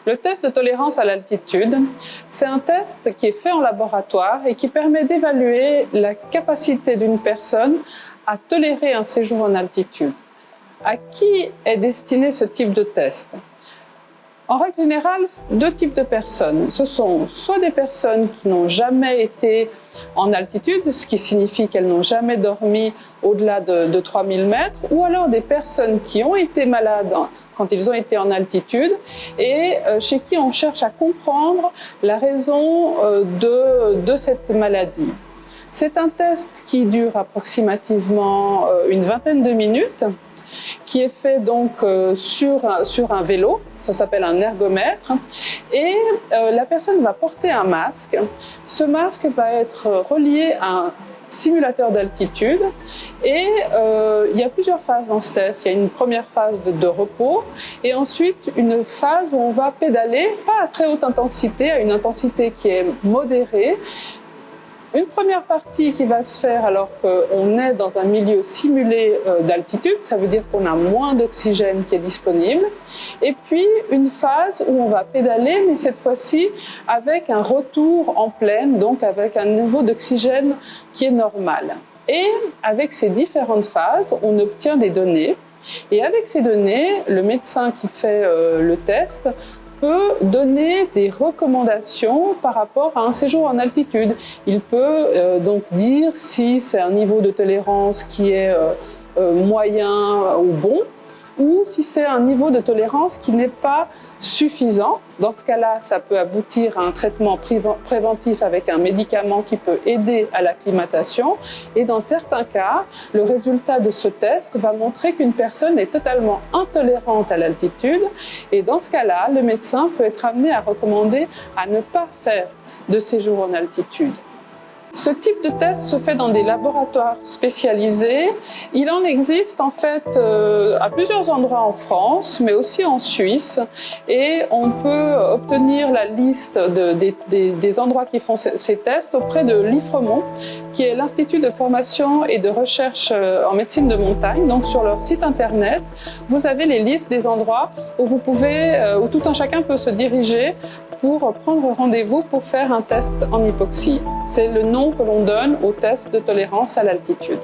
Le test de tolérance à l'altitude, c'est un test qui est fait en laboratoire et qui permet d'évaluer la capacité d'une personne à tolérer un séjour en altitude. À qui est destiné ce type de test? En règle générale, deux types de personnes. Ce sont soit des personnes qui n'ont jamais été en altitude, ce qui signifie qu'elles n'ont jamais dormi au-delà de 3000 mètres, ou alors des personnes qui ont été malades quand ils ont été en altitude et chez qui on cherche à comprendre la raison de cette maladie. C'est un test qui dure approximativement une vingtaine de minutes, qui est fait donc sur un vélo, ça s'appelle un ergomètre, et la personne va porter un masque. Ce masque va être relié à un simulateur d'altitude et il y a plusieurs phases dans ce test. Il y a une première phase de repos et ensuite une phase où on va pédaler, pas à très haute intensité, à une intensité qui est modérée. Une première partie qui va se faire alors qu'on est dans un milieu simulé d'altitude, ça veut dire qu'on a moins d'oxygène qui est disponible. Et puis une phase où on va pédaler, mais cette fois-ci avec un retour en plaine, donc avec un niveau d'oxygène qui est normal. Et avec ces différentes phases, on obtient des données. Et avec ces données, le médecin qui fait le test peut donner des recommandations par rapport à un séjour en altitude. Il peut donc dire si c'est un niveau de tolérance qui est moyen ou bon, ou si c'est un niveau de tolérance qui n'est pas suffisant. Dans ce cas-là, ça peut aboutir à un traitement préventif avec un médicament qui peut aider à l'acclimatation. Et dans certains cas, le résultat de ce test va montrer qu'une personne est totalement intolérante à l'altitude. Et dans ce cas-là, le médecin peut être amené à recommander à ne pas faire de séjour en altitude. Ce type de test se fait dans des laboratoires spécialisés. Il en existe en fait à plusieurs endroits en France, mais aussi en Suisse. Et on peut obtenir la liste des endroits qui font ces tests auprès de l'IFREMONT, qui est l'Institut de formation et de recherche en médecine de montagne. Donc sur leur site internet, vous avez les listes des endroits où vous pouvez, où tout un chacun peut se diriger pour prendre rendez-vous pour faire un test en hypoxie. C'est le nom que l'on donne au test de tolérance à l'altitude.